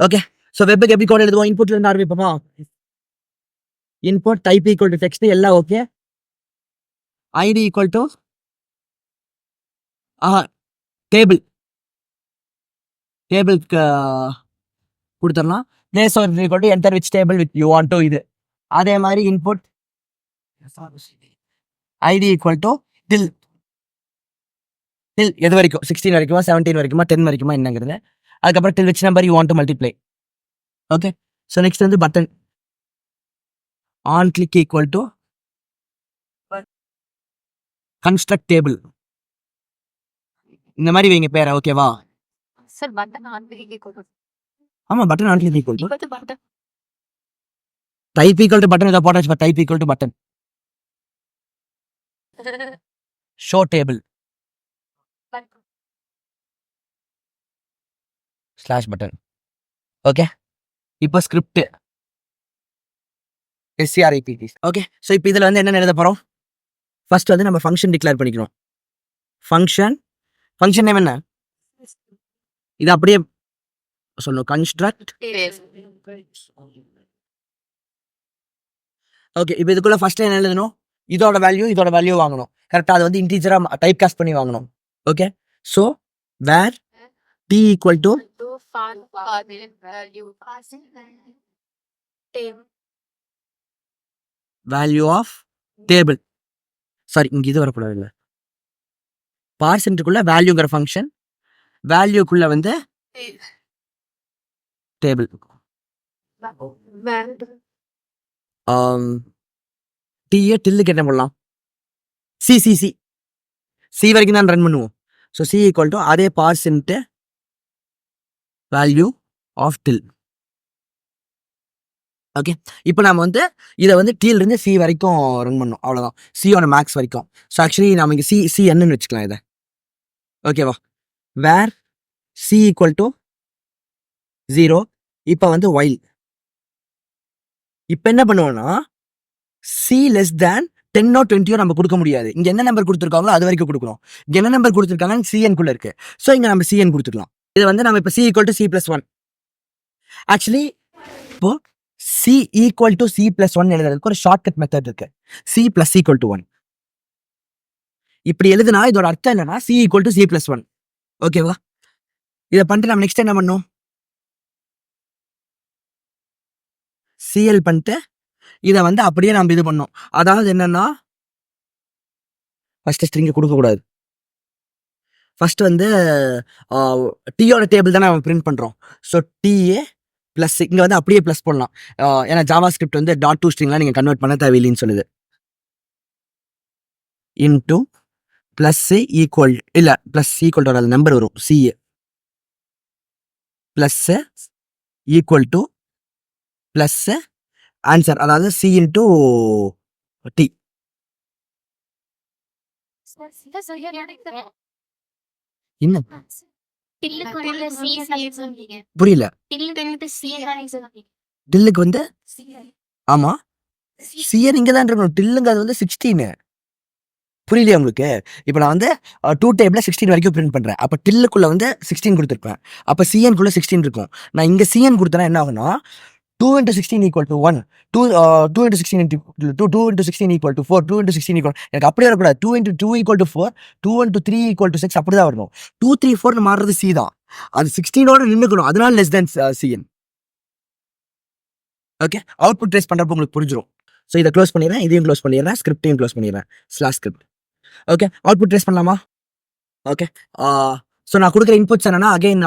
Okay. So வெப்புக்கு எப்படி code எழுதுவோம்? இன்புட்ல இருந்து ஆரம்பிப்போமா? Input type equal to text எல்லாம் okay. ID equal to table டேபிளுக்கு கொடுத்துடலாம். Place equal to enter which table with you want to இது. அதே மாதிரி input ID equal to till எது வரைக்கும் 16 வரைக்குமா 17 வரைக்குமா 10 வரைக்குமா என்னங்கிறது. அதுக்கப்புறம் till which number you want to multiply. Okay. So next வந்து button on click equal to construct table. இந்த மாதிரி வைங்க பேரை. ஓகேவா? Sir button on click equal to ஆமா button on click equal to button type equal to button. இதை போட்டாச்சு. Type equal to button show table slash button. Okay. இப்போ script SCRIPT. Okay. So இப்போ இதில் வந்து என்ன எழுத போகிறோம்? ஃபர்ஸ்ட் வந்து நம்ம ஃபங்க்ஷன் டிக்ளேர் பண்ணிக்கிறோம். ஃபங்க்ஷன் நேம் என்ன? இது அப்படியே சொல்லணும். கன்ஸ்ட்ரக்ட். ஓகே. இப்போ இதுக்குள்ள ஃபர்ஸ்ட் என்ன எழுதணும்? இதோட வேல்யூ வாங்கணும். கரெக்டாக அது வந்து இன்டீஜராக டைப் காஸ்ட் பண்ணி வாங்கணும். Okay. So where t equal to value of table. Sorry, இங்கே இது வரக்கூடாது. இல்லை, பார்சென்ட்டுக்குள்ள வேல்யூங்கிற ஃபங்க்ஷன், வேல்யூக்குள்ள வந்து டேபிள். டீயை டில்லுக்கு என்ன பண்ணலாம்? சி வரைக்கும் தான் ரன் பண்ணுவோம். ஸோ சி ஈக்குவல் டு அதே பார்சென்ட்டு வேல்யூ ஆஃப் டில். ஓகே. இப்போ நம்ம வந்து இதை வந்து டீலிருந்து சி வரைக்கும் ரன் பண்ணோம். அவ்வளோதான். சியோட மேக்ஸ் வரைக்கும். ஸோ ஆக்சுவலி நம்ம இங்கே சி என்னன்னு வச்சுக்கலாம் இதை. ஓகேவா? வேர் சி ஈக்குவல் டு 0. இப்போ வந்து ஒயில். இப்போ என்ன பண்ணுவோம்னா சி லெஸ் தேன் 10 or 20 நம்ம கொடுக்க முடியாது. இங்கே என்ன நம்பர் கொடுத்துருக்காங்களோ அது வரைக்கும் கொடுக்குறோம். இங்கே என்ன நம்பர் கொடுத்துருக்காங்க சிஎன்குள்ளே இருக்கு. ஸோ இங்கே நம்ம சிஎன் கொடுத்துக்கலாம். இது வந்து நம்ம இப்போ C equal to C+1. Actually இப்போ சி ஈக்குவல் டு C+1 எழுதுறதுக்கு ஒரு ஷார்ட்கட் மெத்தட் இருக்கு. C + = 1. இப்படி எழுதுனா இதோட அர்த்தம் என்னன்னா C ஈக்குவல் டு C+1. ஓகேவா? இதை பண்ணிட்டு நம்ம நெக்ஸ்ட் என்ன பண்ணோம்? CL பண்ணிட்டு இதை வந்து அப்படியே நம்ம இது பண்ணோம். அதாவது என்னன்னா ஃபர்ஸ்ட் ஸ்ட்ரிங்கை கொடுக்கக்கூடாது. ஃபர்ஸ்ட் வந்து டீயோட டேபிள் தானே நம்ம பிரிண்ட் பண்ணுறோம். ஸோ டிஏ ப்ளஸ் இங்கே வந்து அப்படியே ப்ளஸ் பண்ணலாம். ஏன்னா ஜாவா ஸ்கிரிப்ட் வந்து .2 ஸ்ட்ரிங்லாம் நீங்கள் கன்வெர்ட் பண்ண தேவையில்லைன்னு சொல்லுது. இன்டூ ப்ளஸ் ஈக்குவல் இல்லை ப்ளஸ் ஈக்குவல் டு வராது, நம்பர் வரும். CA plus equal to plus answer, அதாவது C இன்டூ டி. என்ன புரியல? டில்லுக்கு வந்து ஆமா சிஎன் இங்கே தான் இருக்கணும். டில்லுங்க அது வந்து 16. புரியலையா உங்களுக்கு? இப்போ நான் வந்து 2 டேபிள் 16 வரைக்கும் பிரிண்ட் பண்ணுறேன். அப்போ டில்லுக்குள்ள வந்து 16 கொடுத்துருப்பேன். அப்போ சிஎன்குள்ள 16 இருக்கும். நான் இங்கே சிஎன் கொடுத்தேன்னா என்ன ஆகுனா 2 × 16 = 1, 2 × 16 = 2, 2 × 16 = 4, 2 × 16 எனக்கு அப்படியே வரக்கூடாது. 2 × 2 = 4, 2 × 3 = 6 அப்படி தான் வரணும். 2, 3, 4 மாறுறது சி தான். அது 16ஓட நின்றுக்கணும். அதனால less than CN. Okay. Output trace பண்ணுறப்போ உங்களுக்கு புரிஞ்சிடும். ஸோ இதை க்ளோஸ் பண்ணிடுறேன், இதையும் க்ளோஸ் பண்ணிடுறேன், ஸ்கிரிப்டையும் க்ளோஸ் பண்ணிடுறேன். /script. ஓகே. அவுட்புட் ட்ரேஸ் பண்ணலாமா? ஓகே. ஸோ நான் கொடுக்குற இன்புட்ஸ் என்னன்னா அகைன்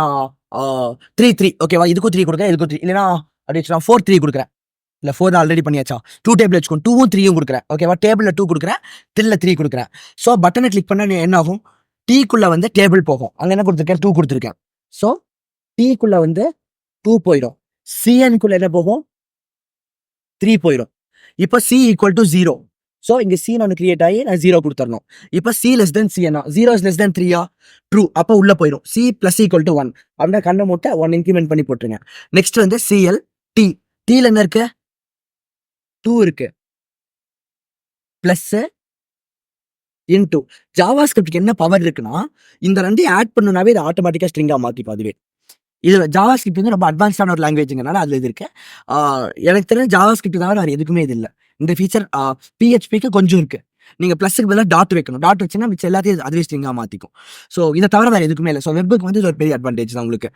3 ஓகேவா? இதுக்கும் 3 கொடுக்குறேன், இதுக்கும் 3 இல்லைனா அப்படி வச்சுக்கலாம் 4 3 கொடுக்குறேன். இல்லை 4 தான் ஆல்ரெடி பண்ணியாச்சா? 2 டேபிள் வச்சுக்கோங்க. 2ம் 3யும் கொடுக்குறேன். ஓகேவா? டேபிளில் 2 கொடுக்குறேன், டில்ல 3 கொடுக்குறேன். ஸோ பட்டனை கிளிக் பண்ண என்ன ஆகும்? டீக்குள்ள வந்து டேபிள் போகும். அங்கே என்ன கொடுத்துருக்கேன்? 2 கொடுத்துருக்கேன். ஸோ டீக்குள்ள வந்து 2 போயிடும். சிஎன்குள்ள என்ன போகும்? 3 போயிடும். இப்போ C = 0. ஸோ இங்கே C ஒன்று கிரியேட் ஆகி நான் 0 கொடுத்துடணும். இப்போ C less than CN, 0 is less than 3 true. அப்போ உள்ள போயிடும். C + = 1 அப்படின்னா கண்ணை மூட்டை 1 இன்க்ரிமெண்ட் பண்ணி போட்டுருங்க. நெக்ஸ்ட் வந்து CL T. டீல என்ன இருக்கு? 2 இருக்கு. ப்ளஸ் இன்டூ ஜாவா ஸ்கிரிப்டுக்கு என்ன பவர் இருக்குன்னா இந்த ரெண்டையும் ஆட் பண்ணுனாவே இது ஆட்டோமேட்டிக்காக ஸ்ட்ரிங்காக மாற்றிக்கும் அதுவே. இது ஜாவா ஸ்கிரிப்ட் வந்து ரொம்ப அட்வான்ஸ்டான ஒரு லாங்குவேஜ்ங்கனால அது இது இருக்கு. எனக்கு தெரிஞ்ச ஜாவா ஸ்கிரிப்ட் தவிர வேறு எதுக்குமே இது இல்லை. இந்த ஃபீச்சர் பிஹெச்பிக்கு கொஞ்சம் இருக்கு. நீங்க ப்ளஸ்க்கு பதிலாக டாட் வைக்கணும். டாட் வச்சுன்னா மிச்சம் எல்லாத்தையும் அதுவே ஸ்ட்ரிங்காக மாற்றிக்கும். ஸோ இதை தவிர வேறு எதுக்குமே இல்லை. ஸோ வெப்புக்கு வந்து இது ஒரு பெரிய அட்வான்டேஜ் தான் உங்களுக்கு.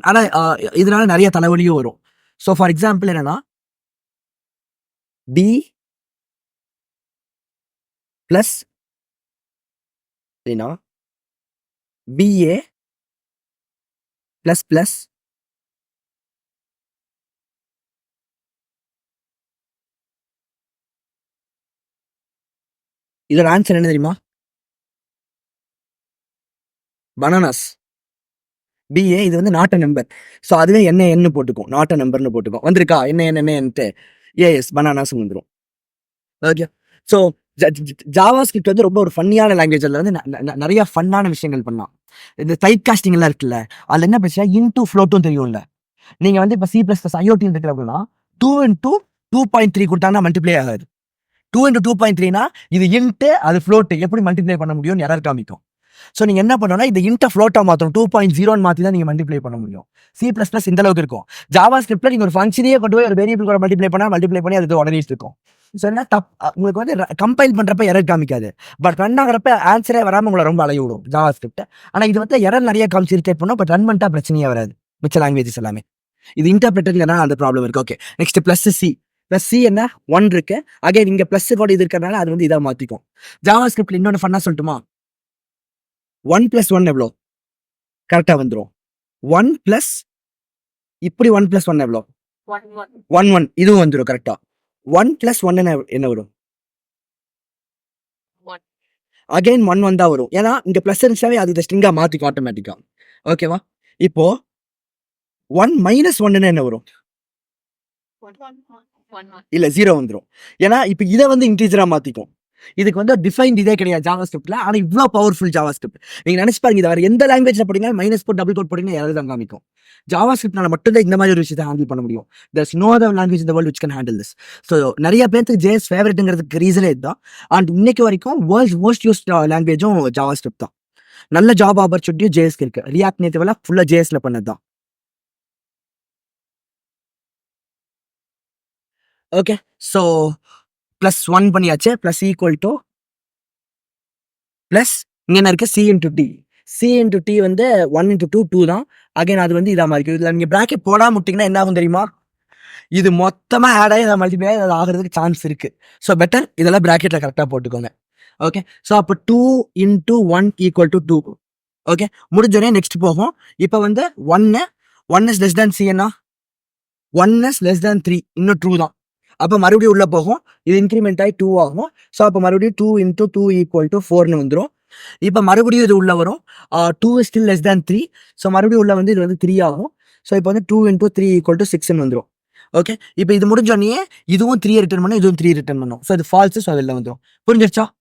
ஆனால் இதனால நிறைய தலைவலியும் வரும். ஸோ ஃபார் எக்ஸாம்பிள் என்னன்னா டி ப்ளஸ் அப்படின்னா பிஏ ப்ளஸ் ப்ளஸ் இதோட ஆன்சர் என்ன தெரியுமா? பனானாஸ். பிஏ இது வந்து நாட் அ நம்பர். ஸோ அதுவே என்ன போட்டுக்கும், நாட் அ நம்பர்னு போட்டுக்கும். வந்திருக்கா என்னன்ட்டு ஏஎஸ் பனானாஸ் வந்துடும். ஓகே. ஸோ ஜாவா ஸ்கிரிப்ட் வந்து ரொம்ப ஒரு ஃபன்னியான லாங்குவேஜ். அதில் வந்து நிறைய ஃபன்னான விஷயங்கள் பண்ணலாம். இந்த டைப் காஸ்டிங் எல்லாம் இருக்குல்ல, அதில் என்ன பிரச்சனை, இன்டூ ஃப்ளோட்டும் தெரியும்ல. நீங்கள் வந்து இப்போ C++ ஐஓடி இருக்கிற அப்படின்னா 2 into 2.3 கொடுத்தாங்கன்னா மல்டிப்ளை ஆகாது. 2 into 2.3னா இது இன்ட்டு அது ஃப்ளோட்டு எப்படி மல்டிப்ளை பண்ண முடியும்னு எரர் காமிக்கும். ஸோ நீங்கள் என்ன பண்ணணும்னா இந்த இன்ட்டை ஃப்ளோட்டாக மாற்றணும். 2.0 மாற்றி தான் நீங்கள் மல்டிப்ளை பண்ண முடியும். C++ இந்த அளவுக்கு இருக்கும். ஜாவா ஸ்கிரிப்டில் நீங்கள் ஒரு ஃபங்க்ஷனையே கொண்டு போய் ஒரு வேரியபிள் கூட மல்டிப்ளை பண்ணி அது உடனே இருக்கும். ஸோ என்ன உங்களுக்கு வந்து கம்பைல் பண்ணுறப்ப எரர் காமிக்காது. பட் ரன் ஆகிறப்ப ஆன்சரே வராமல் உங்களை ரொம்ப அலைய விடும் ஜாவா ஸ்கிரிப்ட். ஆனால் இது வந்து எரர் நிறைய காமிச்சு இரிட்டேட் பண்ணும். பட் ரன் பண்ணிட்டா பிரச்சனையே வராது மிச்ச லாங்குவேஜஸ் எல்லாமே. இது இன்டர்பிரேட்டர்னா அந்த ப்ராப்ளம் இருக்கு. ஓகே, நெக்ஸ்ட் +C என்ன 1 இருக்கு. அகைன் இங்கே ப்ளஸ் கூட இது இருக்கிறதுனால அது வந்து இதாக மாற்றிக்கும். ஜாவா ஸ்கிரிப்டில் இன்னொன்று ஃபன்னா சொல்லட்டுமா? 1 + 1 எவ்வளோ? கரெக்டாக வந்துடும். 1 + இப்படி 1 + 1 எவ்வளோ? 1 இதுவும் வந்துடும் கரெக்டாக. 1 + 1 என்ன வரும்? அகைன் 1 தான் வரும். ஏன்னா இங்கே ப்ளஸ் இருந்துச்சாவே அது ஸ்ட்ரிங்காக மாற்றிக்கும் ஆட்டோமேட்டிக்காக. ஓகேவா? இப்போ 1 - 1 என்ன வரும்? இல்லை 0 வந்துடும். ஏன்னா இப்போ இதை வந்து இன்டீஜராக மாற்றிக்கும். இதுக்கு வந்து டிஃபைன்ட் இதே கிடையாது ஜாவா ஸ்கிரிப்ட்ல. ஆனால் இவ்வளோ பவர்ஃபுல் ஜாவா ஸ்கிரிப்ட் நீங்கள் நினைச்சு பாருங்க. இதை வேறு எந்த லாங்குவேஜ்ல போட்டீங்கன்னா -, டபுள் கோட் போட்டீங்கன்னா எதாவது தான் காமிக்கும். ஜாவா ஸ்கிரிப்ட்னால மட்டும்தான் இந்த மாதிரி ஒரு விஷயத்தை ஹேண்டில் பண்ண முடியும். there's no other language in the world which can handle this. So நிறைய பேருக்கு JS ஃபேவரட்டுங்கிறதுக்கு ரீசனே இதுதான். அண்ட் இன்னைக்கு வரைக்கும் வேர்ல்ட்ஸ் மோஸ்ட் யூஸ்ட் லாங்குவேஜும் ஜாவா ஸ்கிரிப்ட் தான். நல்ல ஜாப் ஆப்பர்ச்சுனிட்டியும் JSக்கு இருக்கு. ரியாக்ட் நேட்டிவ்லாம் ஃபுல்லாக JSல பண்ணது தான். ஓகே, ஸோ +1 பண்ணியாச்சு. ப்ளஸ் ஈக்குவல் டு ப்ளஸ் இங்கே என்ன இருக்குது? C வந்து 1 × 2 தான். அகைன் அது வந்து இதாக மாதிரி இதில் நீங்கள் ப்ராக்கெட் போடாமல் விட்டிங்கன்னா என்ன ஆகும் தெரியுமா? இது மொத்தமாக ஆட் ஆகி அதை மல்டிப்ளை ஆகி அது ஆகிறதுக்கு சான்ஸ் இருக்குது. ஸோ பெட்டர் இதெல்லாம் ப்ராக்கெட்டில் கரெக்டாக போட்டுக்கோங்க. ஓகே, ஸோ அப்போ 2 × 1 = 2. ஓகே, முடிஞ்சோடனே நெக்ஸ்ட் போகும். இப்போ வந்து 1 is less than C என்ன? 1 is less than 3 இன்னும் ட்ரூ தான். அப்போ மறுபடியும் உள்ளே போகும். இது இன்க்ரிமெண்ட் ஆகி 2 ஆகும். ஸோ அப்போ மறுபடியும் 2 × 2 = 4ன்னு வந்துடும். இப்போ மறுபடியும் இது உள்ளே வரும். 2 is still less than 3. So மறுபடியும் உள்ளே வந்து இது வந்து 3 ஆகும். ஸோ இப்போ வந்து 2 × 3 = 6ன்னு வந்துடும். ஓகே, இப்போ இது முடிஞ்சோடனே இதுவும் 3 ரிட்டர்ன் பண்ணும், இதுவும் 3 ரிட்டர்ன் பண்ணும். ஸோ இது ஃபால்ஸு. ஸோ அதில் வந்துடும். புரிஞ்சிருச்சா?